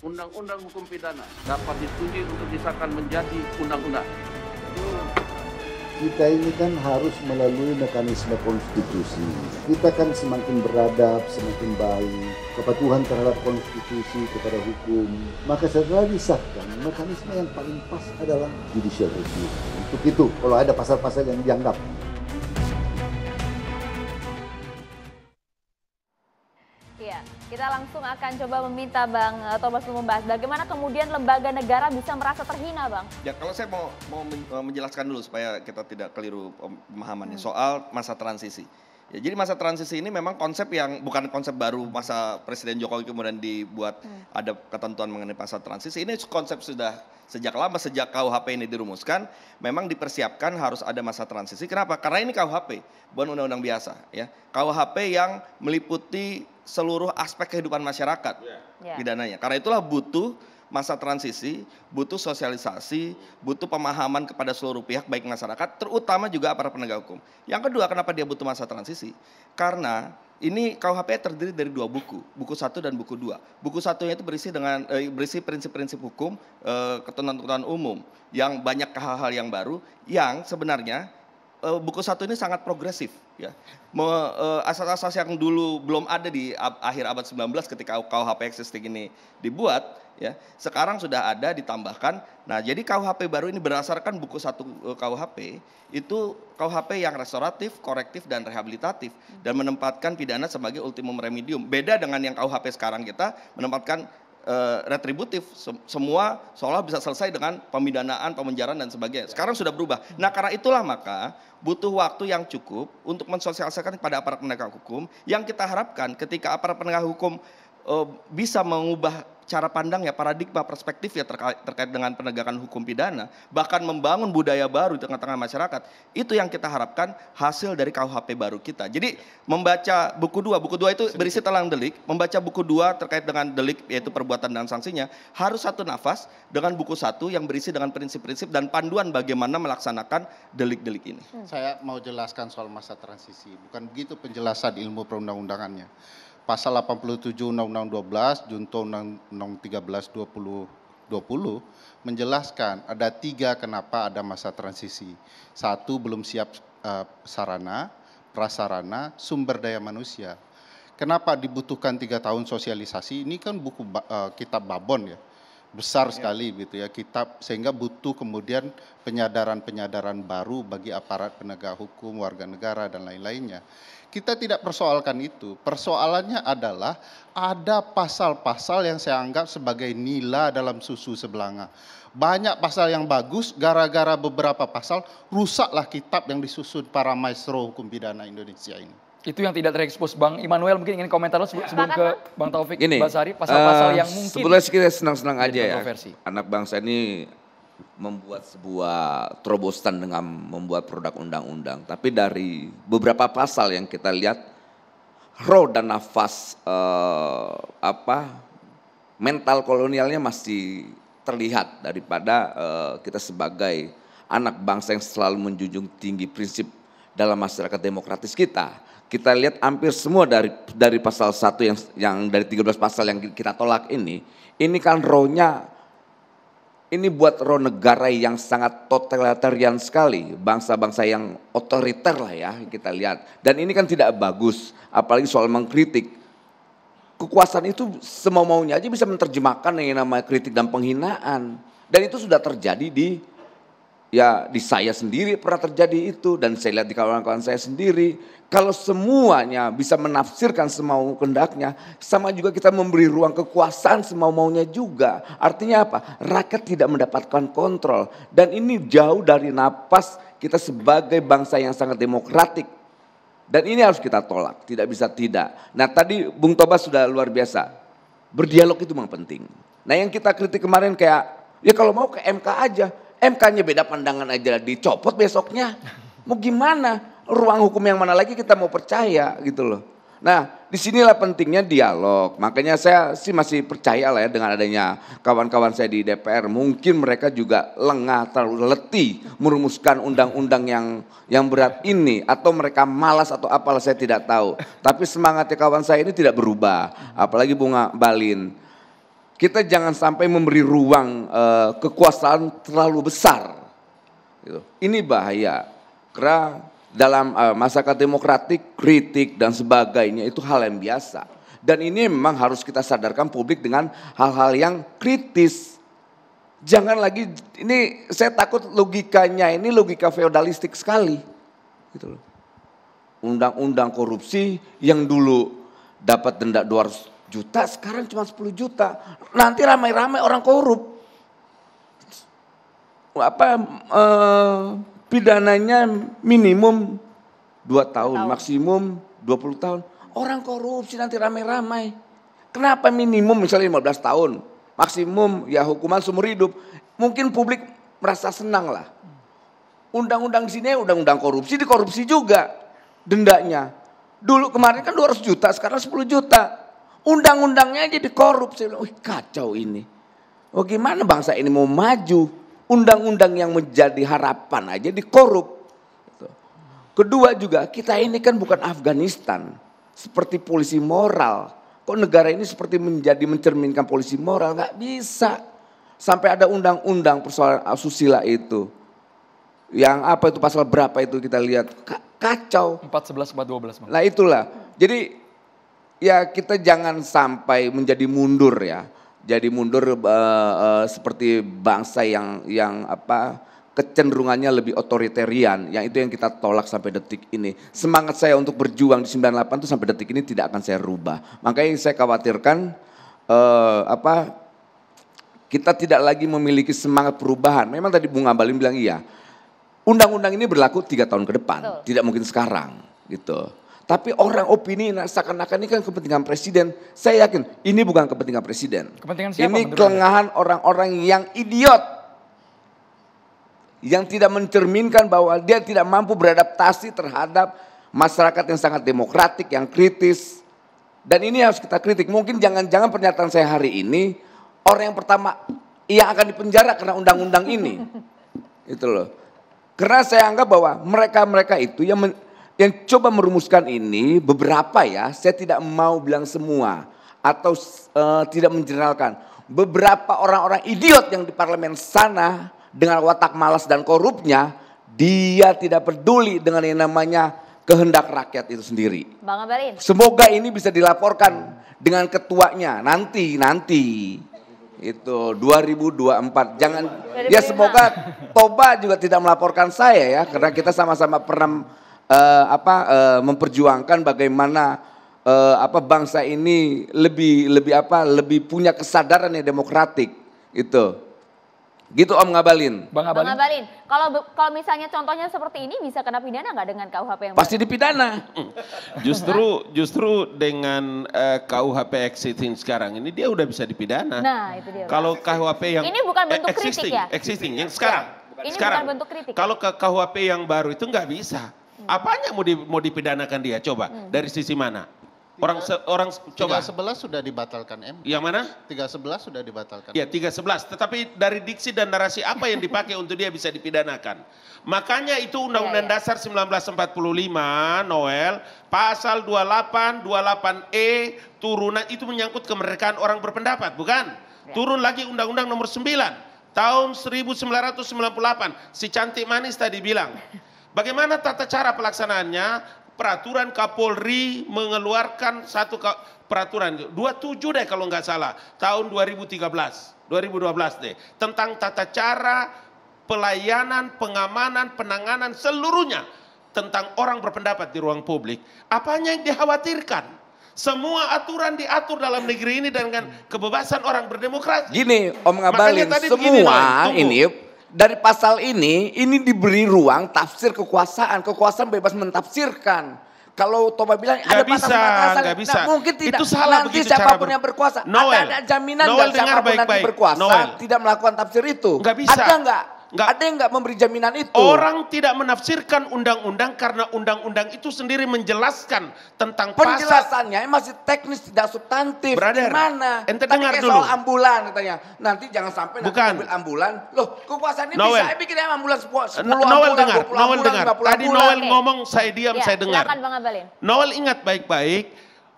Undang-undang hukum pidana dapat disetujui untuk disahkan menjadi undang-undang. Kita ini kan harus melalui mekanisme konstitusi. Kita kan semakin beradab, semakin baik, kepatuhan terhadap konstitusi, kepada hukum. Maka setelah disahkan, mekanisme yang paling pas adalah judicial review. Untuk itu, kalau ada pasal-pasal yang dianggap Iya, kita langsung akan coba meminta Bang Thomas untuk membahas bagaimana kemudian lembaga negara bisa merasa terhina, Bang. Ya, kalau saya mau menjelaskan dulu supaya kita tidak keliru pemahamannya soal masa transisi. Ya, jadi masa transisi ini memang konsep yang bukan konsep baru masa Presiden Jokowi kemudian dibuat ada ketentuan mengenai masa transisi. Ini konsep sudah sejak lama, sejak KUHP ini dirumuskan, memang dipersiapkan harus ada masa transisi. Kenapa? Karena ini KUHP, bukan undang-undang biasa. Ya, KUHP yang meliputi seluruh aspek kehidupan masyarakat pidananya. Karena itulah butuh masa transisi, butuh sosialisasi, butuh pemahaman kepada seluruh pihak baik masyarakat, terutama juga para penegak hukum. Yang kedua, kenapa dia butuh masa transisi? Karena ini KUHP terdiri dari dua buku 1 dan buku 2. Buku 1-nya itu berisi prinsip-prinsip hukum, ketentuan-ketentuan umum, yang banyak hal-hal yang baru, yang sebenarnya buku 1 ini sangat progresif, ya. Asas-asas yang dulu belum ada di akhir abad 19 ketika KUHP existing ini dibuat, ya, sekarang sudah ada ditambahkan. Nah, jadi KUHP baru ini berdasarkan buku 1 KUHP itu KUHP yang restoratif, korektif, dan rehabilitatif, dan menempatkan pidana sebagai ultimum remedium. Beda dengan yang KUHP sekarang kita menempatkan retributif, semua seolah bisa selesai dengan pemidanaan, pemenjaraan dan sebagainya. Sekarang sudah berubah. Nah, karena itulah maka butuh waktu yang cukup untuk mensosialisasikan kepada aparat penegak hukum, yang kita harapkan ketika aparat penegak hukum bisa mengubah cara pandangnya, paradigma, perspektif ya terkait dengan penegakan hukum pidana, bahkan membangun budaya baru di tengah-tengah masyarakat. Itu yang kita harapkan hasil dari KUHP baru kita. Jadi membaca buku 2 itu berisi telang delik, membaca buku 2 terkait dengan delik yaitu perbuatan dan sanksinya harus satu nafas dengan buku 1 yang berisi dengan prinsip-prinsip dan panduan bagaimana melaksanakan delik-delik ini. Saya mau jelaskan soal masa transisi, bukan begitu penjelasan ilmu perundang-undangannya. Pasal 87 Undang-Undang 12, Junto Undang-Undang 13 2020 menjelaskan ada 3 kenapa ada masa transisi. 1, belum siap sarana, prasarana, sumber daya manusia. Kenapa dibutuhkan 3 tahun sosialisasi? Ini kan buku kitab Babon ya, besar sekali gitu ya kitab, sehingga butuh kemudian penyadaran-penyadaran baru bagi aparat penegak hukum, warga negara dan lain-lainnya. Kita tidak persoalkan itu, persoalannya adalah ada pasal-pasal yang saya anggap sebagai nila dalam susu sebelanga. Banyak pasal yang bagus, gara-gara beberapa pasal rusaklah kitab yang disusun para maestro hukum pidana Indonesia ini. Itu yang tidak terekspos. Bang Immanuel mungkin ingin komentar sebelum ke Bang Taufik Basari, pasal-pasal yang mungkin sebetulnya kita senang-senang aja ya, kontroversi. Anak bangsa ini membuat sebuah terobosan dengan membuat produk undang-undang. Tapi dari beberapa pasal yang kita lihat, roh dan nafas mental kolonialnya masih terlihat daripada kita sebagai anak bangsa yang selalu menjunjung tinggi prinsip dalam masyarakat demokratis kita. Kita lihat hampir semua dari pasal 1 yang dari 13 pasal yang kita tolak ini kan rohnya ini buat roh negara yang sangat totalitarian sekali, bangsa-bangsa yang otoriter lah ya kita lihat. Dan ini kan tidak bagus, apalagi soal mengkritik. Kekuasaan itu semau-maunya aja bisa menerjemahkan yang namanya kritik dan penghinaan. Dan itu sudah terjadi di saya sendiri pernah terjadi itu, dan saya lihat di kawan-kawan saya sendiri. Kalau semuanya bisa menafsirkan semau kehendaknya, sama juga kita memberi ruang kekuasaan semau-maunya juga. Artinya apa? Rakyat tidak mendapatkan kontrol, dan ini jauh dari napas kita sebagai bangsa yang sangat demokratik. Dan ini harus kita tolak, tidak bisa tidak. Nah, tadi Bung Tobas sudah luar biasa. Berdialog itu memang penting. Nah, yang kita kritik kemarin kayak, ya kalau mau ke MK aja. MK-nya beda pandangan aja dicopot besoknya. Mau gimana? Ruang hukum yang mana lagi kita mau percaya gitu loh. Nah, disinilah pentingnya dialog. Makanya saya sih masih percaya lah ya dengan adanya kawan-kawan saya di DPR. Mungkin mereka juga lengah, terlalu letih merumuskan undang-undang yang berat ini. Atau mereka malas atau apalah saya tidak tahu. Tapi semangatnya kawan saya ini tidak berubah. Apalagi Bung Balin. kita jangan sampai memberi ruang kekuasaan terlalu besar. Gitu. Ini bahaya, karena dalam masyarakat demokratik, kritik dan sebagainya itu hal yang biasa. Dan ini memang harus kita sadarkan publik dengan hal-hal yang kritis. Jangan lagi, ini saya takut logikanya ini logika feodalistik sekali. Gitu loh. Undang-undang korupsi yang dulu dapat denda 200 juta, sekarang cuma 10 juta. Nanti ramai-ramai orang korup. Pidananya minimum 2 tahun, maksimum 20 tahun. Orang korupsi nanti ramai-ramai. Kenapa minimum misalnya 15 tahun? Maksimum ya hukuman seumur hidup. Mungkin publik merasa senang lah. Undang-undang di sini undang-undang korupsi, dikorupsi juga dendanya. Dulu kemarin kan 200 juta, sekarang 10 juta. Undang-undangnya aja dikorupsi. Wih, kacau ini. Oh gimana bangsa ini mau maju? Undang-undang yang menjadi harapan aja dikorup. Kedua juga, kita ini kan bukan Afghanistan. Seperti polisi moral. Kok negara ini seperti mencerminkan polisi moral? Nggak bisa. Sampai ada undang-undang persoalan asusila itu. Yang apa itu pasal berapa itu kita lihat. Kacau. 411, 412. Nah itulah. Jadi ya kita jangan sampai menjadi mundur ya. Jadi mundur seperti bangsa yang kecenderungannya lebih otoritarian, yang itu yang kita tolak sampai detik ini. Semangat saya untuk berjuang di 98 itu sampai detik ini tidak akan saya rubah. Makanya saya khawatirkan kita tidak lagi memiliki semangat perubahan. Memang tadi Bung Ngabalin bilang iya, undang-undang ini berlaku 3 tahun ke depan, tidak mungkin sekarang gitu. Tapi orang opini seakan-akan ini kan kepentingan presiden. Saya yakin ini bukan kepentingan presiden. Kepentingan siapa? Ini kelengahan orang-orang yang idiot. Yang tidak mencerminkan bahwa dia tidak mampu beradaptasi terhadap masyarakat yang sangat demokratik, yang kritis. Dan ini harus kita kritik. Mungkin jangan-jangan pernyataan saya hari ini, orang yang pertama yang akan dipenjara karena undang-undang ini. Itu loh. Karena saya anggap bahwa mereka-mereka itu yang coba merumuskan ini, beberapa ya, saya tidak mau bilang semua. Atau tidak menjeneralkan. Beberapa orang-orang idiot yang di parlemen sana, dengan watak malas dan korupnya, dia tidak peduli dengan yang namanya kehendak rakyat itu sendiri. Bang Ngabalin. Semoga ini bisa dilaporkan dengan ketuanya nanti itu 2024. Jangan ya semoga Toba juga tidak melaporkan saya ya, karena kita sama-sama pernah memperjuangkan bagaimana bangsa ini lebih punya kesadaran yang demokratik itu. Gitu Om Ngabalin. Bang Ngabalin, kalau misalnya contohnya seperti ini bisa kena pidana nggak dengan KUHP yang pasti dipidana. Justru dengan KUHP existing sekarang ini dia udah bisa dipidana. Nah itu dia. Kalau KUHP yang ini bukan bentuk kritik ya? Existing yang sekarang. Ya, ini sekarang. bukan bentuk kritik. Kalau ke KUHP yang baru itu nggak bisa. Apanya mau dipidanakan dia? Coba dari sisi mana? Orang coba. 311 sudah dibatalkan MK. Yang mana? 311 sudah dibatalkan. Ya 311, tetapi dari diksi dan narasi apa yang dipakai untuk dia bisa dipidanakan. Makanya itu Undang-Undang Dasar 1945, Noel, pasal 28, 28E, turunan itu menyangkut kemerdekaan orang berpendapat, bukan? Turun lagi Undang-Undang nomor 9, tahun 1998, si cantik manis tadi bilang. Bagaimana tata cara pelaksanaannya? Peraturan Kapolri mengeluarkan satu peraturan 27 deh kalau nggak salah tahun 2012 deh tentang tata cara pelayanan, pengamanan, penanganan seluruhnya tentang orang berpendapat di ruang publik. Apanya yang dikhawatirkan? Semua aturan diatur dalam negeri ini dengan kebebasan orang berdemokrasi. Gini Om Ngabalin, semua ini dari pasal ini diberi ruang tafsir kekuasaan. Kekuasaan bebas mentafsirkan. Kalau Toba bilang ada batasan-batasan, nah, mungkin tidak. Itu salah nanti begitu siapapun cara yang berkuasa, Noel, ada jaminan Noel, nggak siapapun nanti berkuasa tidak melakukan tafsir itu? Nggak bisa. Ada nggak? Ada yang nggak memberi jaminan itu? Orang tidak menafsirkan undang-undang karena undang-undang itu sendiri menjelaskan tentang penjelasannya masih teknis tidak substantif. Gimana? Ente tadi dengar kayak dulu. soal ambulan katanya. Nanti jangan sampai nanti ambil ambulan. Loh, kekuasaan ini bisa bikin ambulan 10 Noel ambulan, dengar, 20 Noel ambulan, dengar. 50 Tadi ambulan. Noel ngomong saya diam, saya dengar. Silakan Bang Ngabalin. Noel ingat baik-baik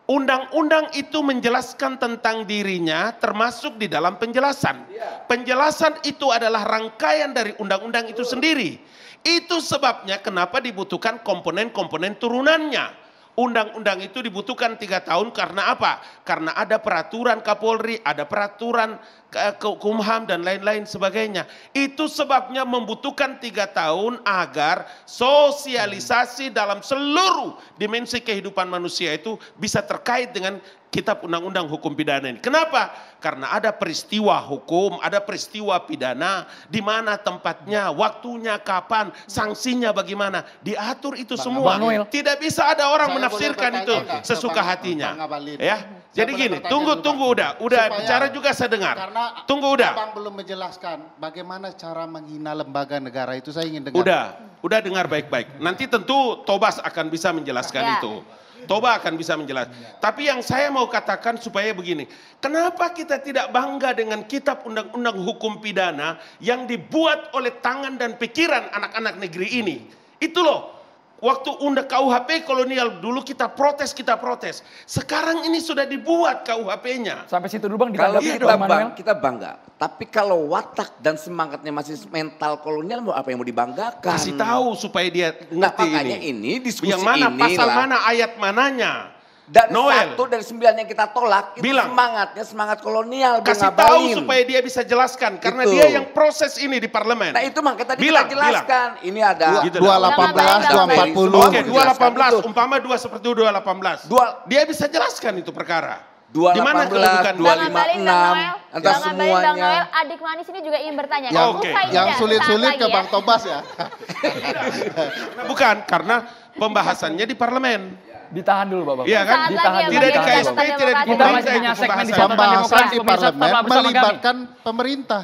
Undang-undang itu menjelaskan tentang dirinya termasuk di dalam penjelasan. Penjelasan itu adalah rangkaian dari undang-undang itu sendiri. Itu sebabnya kenapa dibutuhkan komponen-komponen turunannya. Undang-undang itu dibutuhkan 3 tahun karena apa? Karena ada peraturan Kapolri, ada peraturan Kumham dan lain-lain sebagainya. Itu sebabnya membutuhkan 3 tahun agar sosialisasi dalam seluruh dimensi kehidupan manusia itu bisa terkait dengan kitab undang-undang hukum pidana ini. Kenapa? Karena ada peristiwa hukum, ada peristiwa pidana, di mana tempatnya, waktunya, kapan, sanksinya bagaimana. Diatur itu semua. Tidak bisa ada orang menafsirkan itu sesuka hatinya. Ya, jadi gini, tunggu udah bicara juga saya dengar. Tunggu udah. Abang belum menjelaskan bagaimana cara menghina lembaga negara itu, saya ingin dengar. Udah dengar baik-baik. Nanti tentu Tobas akan bisa menjelaskan itu. Toba akan bisa menjelaskan. Tapi yang saya mau katakan supaya begini. Kenapa kita tidak bangga dengan kitab undang-undang hukum pidana yang dibuat oleh tangan dan pikiran anak-anak negeri ini. Itu loh. Waktu undang KUHP kolonial dulu kita protes. Sekarang ini sudah dibuat KUHP-nya. Sampai situ dulu Bang. Kalau kita bangga. Tapi kalau watak dan semangatnya masih mental kolonial, apa yang mau dibanggakan? Kasih tahu supaya dia ngerti ini diskusi yang mana, pasal mana, ayat mananya. Dan 1 dari 9 yang kita tolak itu semangat kolonial. Kasih tahu supaya dia bisa jelaskan karena dia yang proses ini di parlemen. Nah itu makanya tadi kita jelaskan. Ini ada 218, 240. Oke, 218 umpama 2 seperti 218. Dia bisa jelaskan itu perkara. 218, 256, antara semuanya. Bang Noel, adik manis ini juga ingin bertanya. Yang sulit-sulit ke Bang Tobas ya. Bukan, karena pembahasannya di parlemen. Ditahan dulu Bapak. Iya kan? Tidak di KSP, tidak di pemerintah. Pembahasan di parlemen melibatkan pemerintah.